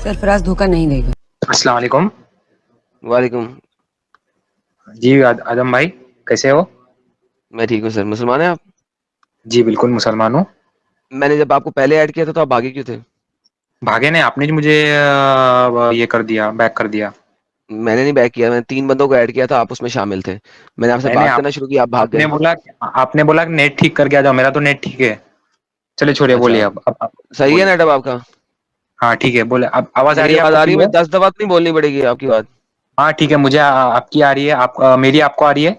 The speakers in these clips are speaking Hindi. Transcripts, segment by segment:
सरफराज धोखा नहीं देगा। अस्सलाम वालेकुम। वालेकुम। जी आदम भाई, कैसे हो? मैं ठीक हूँ सर। मुसलमान हैं आप? जी बिल्कुल मुसलमान हूँ। मैंने जब आपको पहले ऐड किया था तो आप भागे क्यों थे? भागे नहीं, आपने जो मुझे ये कर दिया, बैक कर दिया। मैंने नहीं बैक किया, मैंने 3 बंदों को ऐड किया था, आप उसमें शामिल थे। मैंने आपसे नहीं नहीं, बात करना शुरू की, आप भाग आपने गए। बोला, आपने बोला कि नेट ठीक करके आ जाओ। मेरा तो नेट ठीक है। चलिए छोड़िए, बोलिए अच्छा, अब सही है बोलिए। नेट अब आपका? हाँ ठीक है, बोले। अब आवाज आ मेरी रही है आवाज आपको आ रही है? क्लियर? मुझे 10 दफा तो नहीं बोलनी पड़ेगी आपकी बात? हाँ ठीक है, मुझे आपकी आ रही है, आप मेरी आपको आ रही है।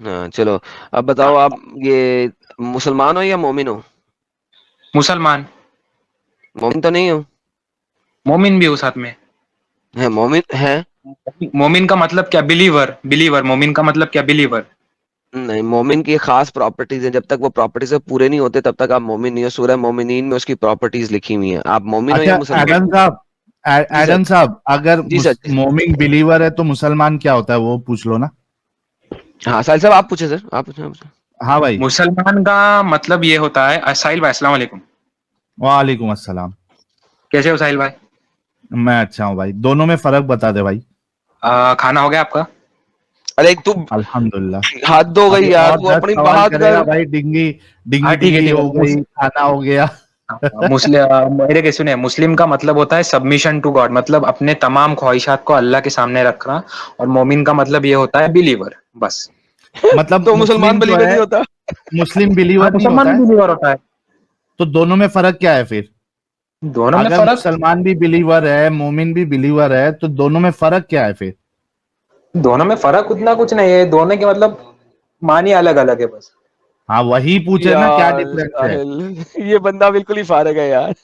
हाँ चलो। अब बताओ आप, ये मुसलमान हो या मोमिन हो? मुसलमान। मोमिन तो नहीं हो? मोमिन भी हो साथ में। है मोमिन है? मोमिन का मतलब क्या? बिलीवर। बिलीवर मोमिन का मतलब क्या? बिलीवर। नहीं, मोमिन की खास प्रॉपर्टीज है, जब तक वो प्रॉपर्टीज पूरे नहीं होते तब तक आप मोमिन नहीं हो। सूरह मोमिनीन में उसकी प्रॉपर्टीज लिखी हुई हैं। आप मोमिन हो या अच्छा मुसलमान? एडम साहब, जी सर। एडम साहब, अगर जी सर, जी सर। मोमिन बिलीवर है तो मुसलमान क्या होता है वो पूछ लो ना। हाँ साहिल साहब, आप पूछे सर, आप पूछे, आप पूछे। हाँ भाई। मुसलमान का मतलब ये होता है, साहिल भाई अस्सलाम वालेकुम। वालेकुम अस्सलाम। कैसे हो साहिल भाई? मैं अच्छा हूँ भाई, दोनों में फर्क बता दे भाई। खाना हो गया आपका? अरे तू अल्हम्दुलिल्लाह। हद हो गई अभी यार, और तू 10 अपनी सवाल बात करेगा कर। भाई, डिंगी हाँ डिंगी ठीक है डिंगी ठीक हो है। गई, खाना हो गया। मुस्लिम, मेरे के सुने, मुस्लिम का मतलब होता है सबमिशन टू गॉड, मतलब अपने तमाम ख्वाहिशात को अल्लाह के सामने रखना। और मोमिन का मतलब ये होता है बिलीवर, बस। मतलब तो मुसलमान मुस्लिम जो बिलीवर है, नहीं होता? मुस्लिम हाँ, बिलीवर नहीं मुसलमान होता भी है। बिलीवर होता है। तो दोनों में फर्क क्या है फिर? दोनों में अगर फर्क, मुसलमान भी बिलीवर है, मोमिन भी बिलीवर है, तो दोनों में फर्क क्या है फिर? दोनों में फर्क उतना कुछ नहीं है, दोनों के मतलब मानी अलग अलग है बस। हाँ वही पूछे ना, क्या यार डिफरेंस है। साहिल, ये बंदा बिल्कुल ही फारग है यार।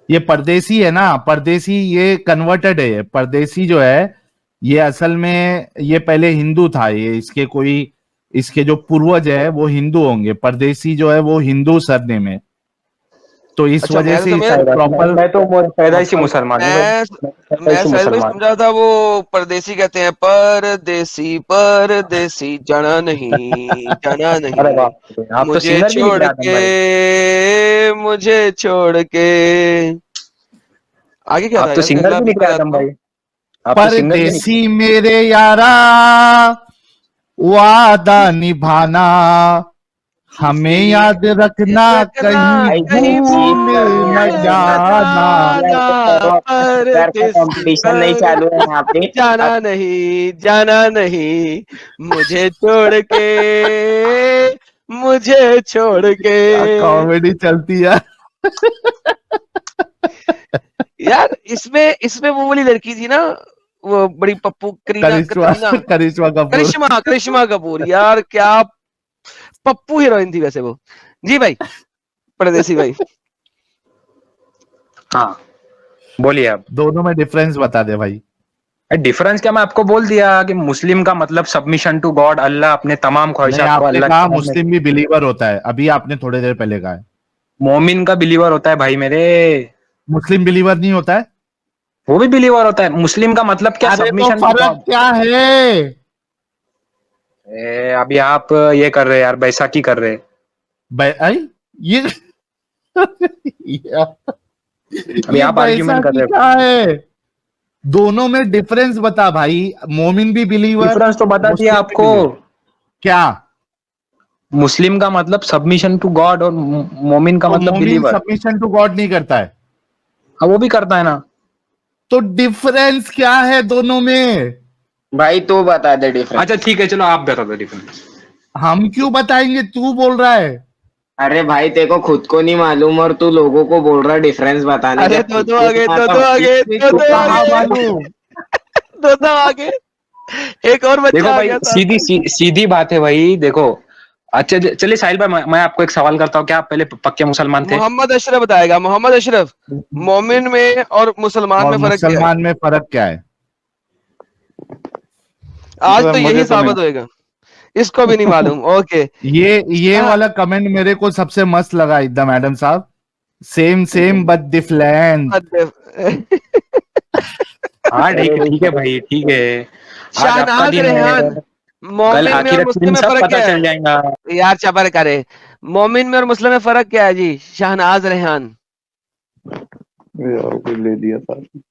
ये परदेसी है ना, परदेसी, ये कन्वर्टेड है। ये परदेसी जो है, ये असल में ये पहले हिंदू था। ये इसके कोई, इसके जो पूर्वज है वो हिंदू होंगे। परदेसी जो है वो हिंदू सरनेम है, तो इस अच्छा, वजह मैं तो से समझ इसको प्रॉपर मैं तो पैदाइशी प्रॉपर मुसलमान हूँ। मैं मैं पैदाइशी साहिल भाई मुसलमान। समझा था वो परदेसी कहते हैं, परदेसी परदेसी, जाना नहीं जाना अरे नहीं। वाह, आप तो सिंगर भी निकले आदम भाई। मुझे छोड़ के। आगे क्या था आप तो यार, सिंगर अगला भी बीट निकले बता आदम दो। भाई। आप तो सिंगर भी निकले। परदेसी मेरे यारा, वादा निभाना, हमें इसी याद रखना, रखना, कहीं भाई कहीं भूल भूल न न जाना। जाना। यार का परदेसी कंपटीशन नहीं पर चालू है यहाँ पे। जाना नहीं जाना नहीं, मुझे छोड़ के, मुझे छोड़ के। क्या कॉमेडी चलती है। यार इसमें इसमें वो वाली लड़की थी ना, वो बड़ी पप्पू, करीना करिश्मा, कतरीना, करिश्मा कपूर। करिश्मा करिश्मा कपूर। यार क्या पप्पू हीरोइन थी वैसे वो। जी भाई, परदेसी भाई। हाँ बोलिए आप। दोनों में डिफरेंस बता दे भाई। डिफरेंस क्या, मैं आपको बोल दिया कि मुस्लिम का मतलब सबमिशन टू गॉड, अल्लाह, अपने तमाम नहीं, ख्वाहिशात को आपने अल्लाह कहा के सामने। मुस्लिम भी बिलीवर होता है, अभी आपने थोड़ी देर पहले कहा है। मोमिन का बिलीवर होता है भाई मेरे। मुस्लिम बिलीवर नहीं होता है? वो भी बिलीवर होता है। मुस्लिम का मतलब क्या? अरे तो सबमिशन टू फर्क गॉड। क्या है? अभी आप ये कर रहे हैं यार, बैसाखी कर रहे हैं। आई ये अभी ये आप आर्ग्यूमेंट कर बैसाखी रहे क्या है? दोनों में डिफरेंस बता भाई। मोमिन भी हो। बिलीवर, डिफरेंस तो बता दिया मुस्लिम भी आपको। बिलीवर। क्या? मुस्लिम का मतलब सबमिशन टू गॉड, और मोमिन का तो मतलब मोमिन बिलीवर। सबमिशन टू गॉड नहीं करता है? हाँ वो भी करता है ना। तो डिफरेंस क्या है दोनों में? भाई तू बता दे डिफरेंस। अच्छा ठीक है, चलो आप बता दो डिफरेंस। हम क्यों बताएंगे, तू बोल रहा है। अरे भाई तेरे को खुद को नहीं मालूम और तू लोगों को बोल रहा है डिफरेंस बताने, अरे जब दो खुद दो को आगे, नहीं दो आता दो भाई। आगे, तेरे दो को दो कहाँ आगे, मालूम? दो दो आगे। एक और देखो बच्चा आ भाई, गया साथ सीधी में। सीधी बात है भाई, देखो। अच्छा चलिए साहिल भाई, मैं आपको एक सवाल करता हूँ, क्या आप पहले पक्के मुसलमान थे? मोहम्मद अशरफ बताएगा, मोहम्मद अशरफ, मोमिन में और मुसलमान और में फर्क क्या है? मुसलमान में फर्क क्या है? आज तो मुझे यही तो नहीं। साबित होएगा। इसको भी नहीं मालूम, ओके। ये शाह वाला कमेंट मेरे को सबसे मस्त लगा एकदम, मैडम साहब। Same same but different. हाँ अरे ठीक है भाई, ठीक है। आज आपका शाहनाज दिन है। रेहान, कल मोमिन में और आखिरत के मुस्लिम दिन में सब फर्क पता क्या चल है? जाएगा। यार चबर करे। मोमिन में और मुस्लिम में फर्क क्या है जी, शाहनाज रेहान? यार कोई ले दिया साथ में।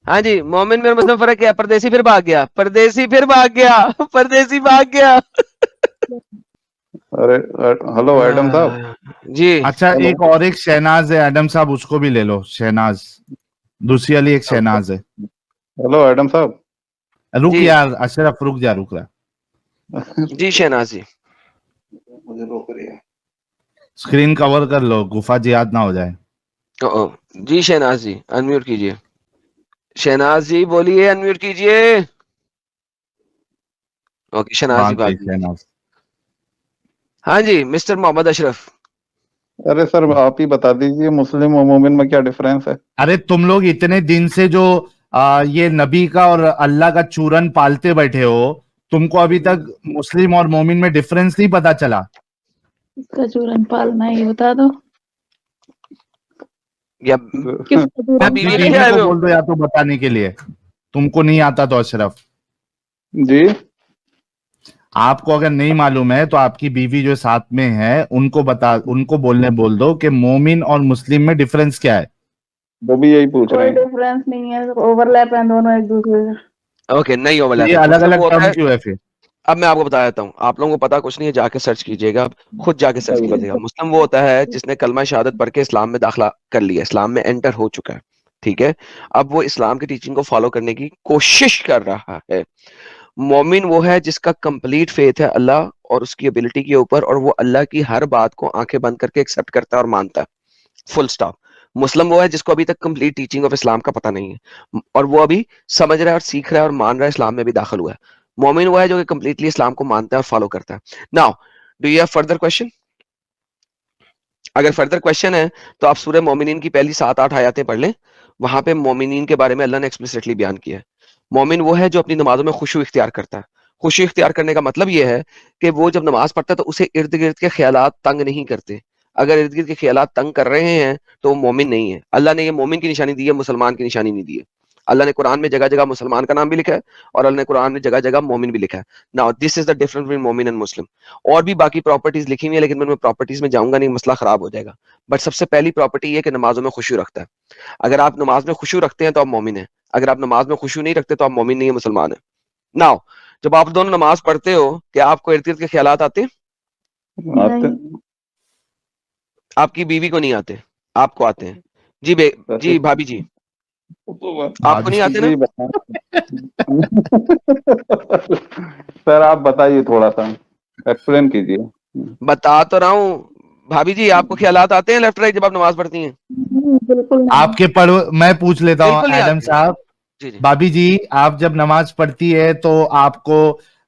हाँ जी, मोमिन में और मुस्लिम फर्क क्या है? परदेसी फिर भाग गया, परदेसी फिर भाग गया, परदेसी भाग गया। अरे हेलो एडम साहब। जी अच्छा, हेलो एक शहनाज है एडम साहब, उसको भी ले लो। शहनाज, दूसरी वाली एक शहनाज है। हेलो एडम साहब। रुक जी यार अशरफ, रुक जा, रुक जा। जी शहनाज जी। मुझे रोक रही है। स्क्रीन कवर कर लो, गुफा जिहाद ना हो जाए। ओ, जी शहनाज जी अनम्यूट कीजिए। शहनाज जी बोलिए, अनम्यूट कीजिए। ओके, शहनाज जी भाग गई भाग गई। शहनाज। हाँ जी, मिस्टर मोहम्मद अशरफ। अरे सर आप ही बता दीजिए मुस्लिम और मोमिन में क्या डिफरेंस है। अरे तुम लोग इतने दिन से जो ये नबी का और अल्लाह का चूरन पालते बैठे हो, तुमको अभी तक मुस्लिम और मोमिन में डिफरेंस नहीं पता चला? इसका चूरन पालना ये बता दो, या किसका चूरन बीवी अपनी लेके पाले? बीवी आए को हुए हो? बोल दो या तो बताने के लिए। तुमको नहीं आता तो अशरफ, जी आपको अगर नहीं मालूम है तो आपकी बीवी जो साथ में है उनको बता, उनको बोल दो कि मोमिन और मुस्लिम में डिफरेंस क्या है। वो भी यही पूछ रहे कोई हैं। डिफरेंस नहीं है, ओवरलैप है दोनों एक दूसरे से। ओके, नहीं तो ओवरलैप ये है। अलग मुस्लिम अलग वो होता टर्म है, क्यों है फिर? अब मैं आपको बता देता हूँ, आप लोगों को पता कुछ नहीं है, जाके सर्च कीजिएगा आप, खुद जाके सर्च सही है। कीजिएगा। मुस्लिम वो होता है जिसने कलमा शहादत पढ़ के इस्लाम में दाखिला कर लिया, इस्लाम में एंटर हो चुका है, ठीक है। अब वो इस्लाम की टीचिंग को फॉलो करने की कोशिश कर रहा है। मोमिन वो है जिसका कंप्लीट फेथ है अल्लाह और उसकी एबिलिटी के ऊपर, और वो अल्लाह की हर बात को आंखें बंद करके एक्सेप्ट करता है और मानता है, फुल स्टॉप। मुस्लिम वो है जिसको अभी तक कंप्लीट टीचिंग ऑफ इस्लाम का पता नहीं है और वो अभी समझ रहा है और सीख रहा है और मान रहा है, इस्लाम में भी दाखिल हुआ है। मोमिन वो है जो कि कंप्लीटली इस्लाम को मानता है और फॉलो करता है। Now do you have further question? अगर फर्दर क्वेश्चन है तो आप सूरह मोमिनीन की पहली 7-8 आयतें पढ़ लें, वहां पे मोमिनीन के बारे में अल्लाह ने एक्सप्लिसिटली बयान किया है। मोमिन वो है जो अपनी नमाजों में खुशू इख्तियार करता है। खुशू इख्तियार करने का मतलब ये है कि वो जब नमाज पढ़ता है तो उसे इर्द गिर्द के ख्यालात तंग नहीं करते। अगर इर्द गिर्द के ख्यालात तंग कर रहे हैं तो वो मोमिन नहीं है। अल्लाह ने ये मोमिन की निशानी दी है, मुसलमान की निशानी नहीं दी है। अल्लाह ने कुरान में जगह जगह मुसलमान का नाम भी लिखा है और अल्लाह ने कुरान में जगह जगह मोमिन भी लिखा है। Now this is the difference between मोमिन एंड मुस्लिम। और भी बाकी प्रॉपर्टीज लिखी हुई है लेकिन मैं प्रॉपर्टीज में जाऊंगा नहीं, मसला खराब हो जाएगा। बट सबसे पहली प्रॉपर्टी ये कि नमाजों में खुशू रखता है। अगर आप नमाज में खुशू रखते हैं तो आप मोमिन हैं, अगर आप नमाज में खुशू नहीं रखते तो आप मोमिन नहीं है, मुसलमान है। नाउ जब आप दोनों नमाज पढ़ते हो क्या आपको इर्द गिर्द के ख्यालात आते हैं? आते नहीं, आपकी बीवी को नहीं आते, आपको आते हैं। जी जी भाभी जी, आपको नहीं आते ना? जी बता सर आप बताइए थोड़ा सा एक्सप्लेन कीजिए। बता तो रहा हूँ भाभी जी, आपको ख्यालात आते हैं लेफ्ट राइट जब आप नमाज पढ़ती हैं? बिल्कुल नहीं। आपके पढ़ मैं पूछ लेता हूँ बिल्कुल नहीं एडम आते। साहब। जी जी। भाभी जी, आप जब नमाज पढ़ती है तो आपको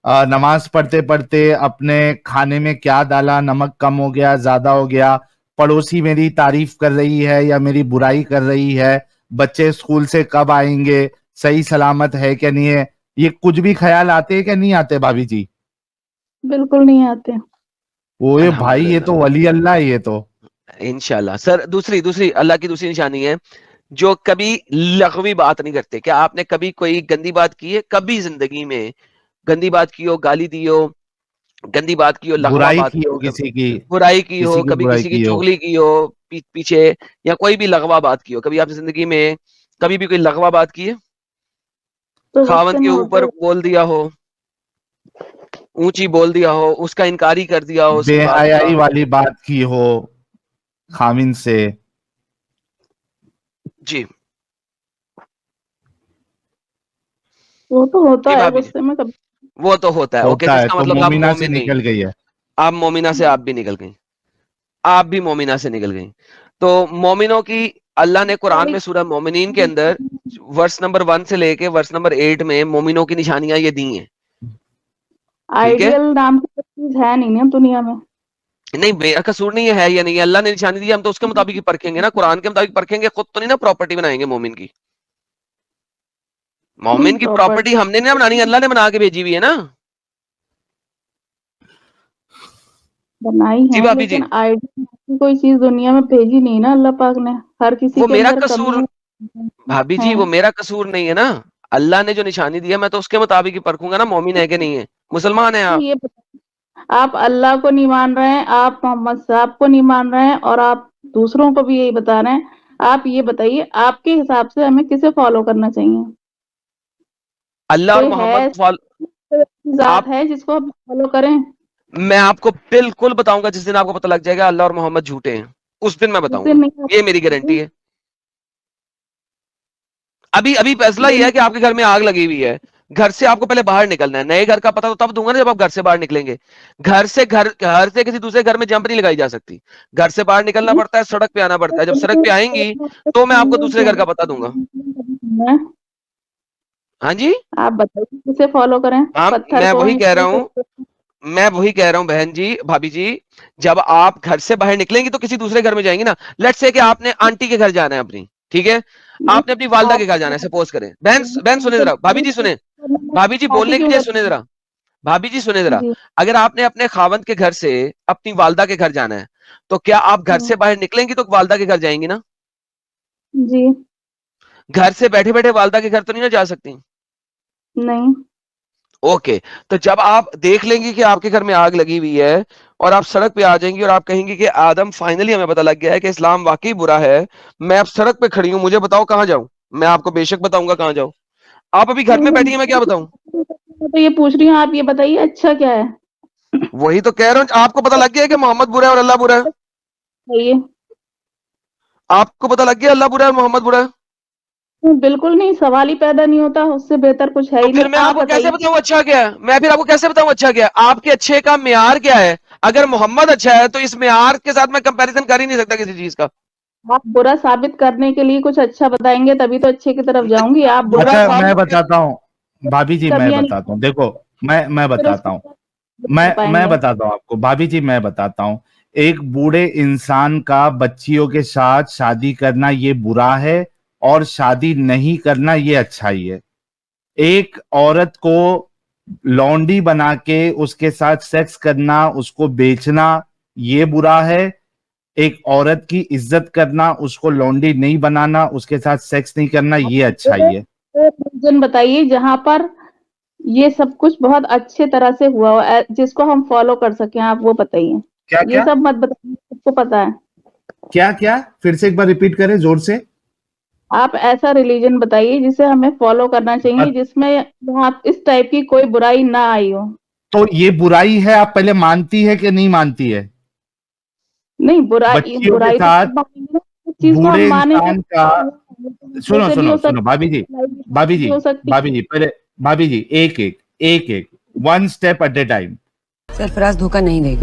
नमाज पढ़ते पढ़ते अपने खाने में क्या डाला, नमक कम हो गया, ज्यादा हो गया, पड़ोसी मेरी तारीफ कर रही है या मेरी बुराई कर रही है, बच्चे स्कूल से कब आएंगे, सही सलामत है क्या नहीं है, ये कुछ भी ख्याल आते हैं क्या नहीं आते भाभी जी? बिल्कुल नहीं आते। ओए भाई, ये तो अल्हम्दुलिल्लाह, वली अल्लाह है ये तो। इंशाल्लाह। सर दूसरी दूसरी अल्लाह की दूसरी निशानी है जो कभी लग़वी बात नहीं करते। क्या आपने कभी कोई गंदी बात की है कभी जिंदगी में? गंदी बात की हो, गाली दी हो, गंदी बात की हो, लग़वा बुराई बात की की हो हो, कभी किसी की, बुराई की हो, किसी की कभी बुराई किसी की की हो। चुगली की हो, पीछे, या कोई भी लग़वा बात की हो, कभी आपने जिंदगी में कभी भी कोई लग़वा बात की है? तो खावंद बचपन के में ऊपर होते बोल दिया हो, ऊंची बोल दिया हो, उसका इनकारी कर दिया हो उसकी बात का? बेहयाई वाली बात की हो खामिन से। जी वो तो होता जी है भाभी जी, गुस्से में कभी। वो तो होता है। ओके, होता तो है इसका तो मतलब आप मोमिना से मोमिन नहीं। निकल गई है। आप मोमिना से आप भी निकल गई, आप भी मोमिना से निकल गई। तो मोमिनों की अल्लाह ने कुरान में सूरह मोमिनीन के अंदर वर्स नंबर 1 से लेके वर्स नंबर 8 में मोमिनों की निशानियां ये दी हैं, ठीक है। आइडियल नाम की चीज है नहीं ना दुनिया में। नहीं, मेरा कसूर नहीं है या नहीं है, अल्लाह ने निशानी दी है, हम तो उसके मुताबिक ही परखेंगे ना, कुरान के मुताबिक परखेंगे, खुद तो नहीं ना प्रॉपर्टी बनाएंगे मोमिन की। नहीं, मोमिन की प्रॉपर्टी प्रॉपर्टी हमने नहीं बनानी, अल्लाह ने बना के भेजी हुई है ना। बनाई जी है भाभी जी, लेकिन आइडियल की कोई चीज दुनिया में भेजी नहीं ना अल्लाह पाक ने। हर किसी वो के मेरा अंदर कसूर, कमी भाभी है। जी वो मेरा कसूर नहीं है ना। अल्लाह ने जो निशानी दी है मैं तो उसके मुताबिक ही परखूंगा ना, मोमिन है कि नहीं है, मुसलमान है तो आप। ये आप अल्लाह को नहीं मान रहे हैं, आप मोहम्मद साहब को नहीं मान रहे हैं, और आप दूसरों को भी यही बता रहे हैं आप ये बताइए आपके हिसाब से हमें किसे फॉलो करना चाहिए? अल्लाह और कोई मोहम्मद है को फॉलो। जात आप है जिसको हम फॉलो करें? मैं आपको बिल्कुल बताऊंगा जिस दिन आपको पता लग जाएगा अल्लाह और मोहम्मद झूठे हैं, उस दिन मैं उस दिन बताऊंगा, नहीं ये मेरी गारंटी है। अभी अभी फैसला ये है कि आपके घर में आग लगी हुई है, घर से आपको पहले बाहर निकलना है। नए घर का पता तो तब दूंगा ना जब आप घर से बाहर निकलेंगे। घर से किसी दूसरे घर में जंप नहीं लगाई जा सकती। घर से बाहर निकलना पड़ता है, सड़क पे आना पड़ता है। जब सड़क पे आएंगी तो मैं आपको दूसरे घर का पता दूंगा। हाँ जी, आप बताइए किसे फॉलो करें? हाँ पत्थर मैं को, वही कह रहा हिंदू हूँ, को? मैं वही कह रहा हूँ बहन जी, भाभी जी। जब आप घर से बाहर निकलेंगी तो किसी दूसरे घर में जाएंगी ना। लेट्स से कि आपने आंटी के घर जाना है अपनी, ठीक है, नहीं, आपने अपनी वालदा के घर जाना है, आप सपोज करें। बहन बहन सुने जरा, भाभी जी सुने, भाभी जी शादी बोलने के क्यों लिए कर? सुने जरा, भाभी जी सुने जरा। जी। अगर आपने अपने खावंद के घर से अपनी वालदा के घर जाना है, तो क्या आप घर से बाहर निकलेंगी तो वालदा के घर जाएंगी ना। जी। घर से बैठे बैठे वालदा के घर तो नहीं ना जा सकती। नहीं। ओके, तो जब आप देख लेंगी कि आपके घर में आग लगी हुई है और आप सड़क पे आ जाएंगी और आप कहेंगी कि आदम फाइनली हमें पता लग गया है कि इस्लाम वाकई बुरा है, मैं अब सड़क पे खड़ी हूं, मुझे बताओ कहां जाऊं। मैं आपको बेशक बताऊंगा कहां जाऊं। आप अभी घर में बैठी हैं, मैं क्या बताऊं। मैं तो ये पूछ रही हूँ, आप ये बताइए अच्छा क्या है? वही तो कह रहा हूं, आपको पता लग गया है कि मोहम्मद बुरा है और अल्लाह बुरा है। बताइए। आपको पता लग गया अल्लाह बुरा है और मोहम्मद बुरा है। बिल्कुल नहीं, सवाल ही पैदा नहीं होता, उससे बेहतर कुछ है तो ही फिर नहीं। मैं आप आपको कैसे बताइए। बताऊं अच्छा क्या है, मैं फिर आपको कैसे बताऊं अच्छा क्या है। आपके अच्छे का मेयार क्या है। अगर मोहम्मद अच्छा है तो इस मेयार के साथ मैं कंपैरिजन कर ही नहीं सकता किसी चीज का। आप बुरा साबित करने के लिए कुछ अच्छा बताएंगे तभी तो अच्छे की तरफ जाऊंगी। आप बुरा बुरा अच्छा मैं साबित साबित बताता हूँ, भाभी जी मैं कमियां बताता हूँ, नहीं, देखो मैं फिर बताता हूँ, उसको कर मैं पाएंगे। बताता हूँ आपको, भाभी जी मैं बताता हूँ। एक बूढ़े इंसान का बच्चियों के साथ शादी करना ये बुरा है, और शादी नहीं करना ये अच्छाई है। एक औरत को लौंडी बना के उसके साथ सेक्स करना, उसको बेचना, ये बुरा है। एक औरत की इज्जत करना, उसको लौंडी नहीं बनाना, उसके साथ सेक्स नहीं करना, ये अच्छाई है। रीजन बताइए जहां पर ये सब कुछ बहुत अच्छे तरह से हुआ हो, जिसको हम फॉलो कर सकें, आप वो बताइए। क्या ये क्या सब मत बताइए, सबको पता है। क्या क्या फिर से एक बार रिपीट करें जोर से। आप ऐसा रिलीजन बताइए जिसे हमें फॉलो करना चाहिए, जिसमें वहां इस टाइप की कोई बुराई ना आई हो। तो ये बुराई है, आप पहले मानती है कि नहीं मानती है? नहीं, बुराई बच्चियों के बुराई तो साथ सब मानेंगे ना, इस चीज को हम बूढ़े मानेंगे। इंसान का, सुनो जैसे भी सुनो हो सुनो सकता भाभी जी, है, भाभी जी, भी हो सकती भाभी जी पहले, भाभी जी एक एक एक एक, one step at A time. Sarfaraz धोखा नहीं देगी।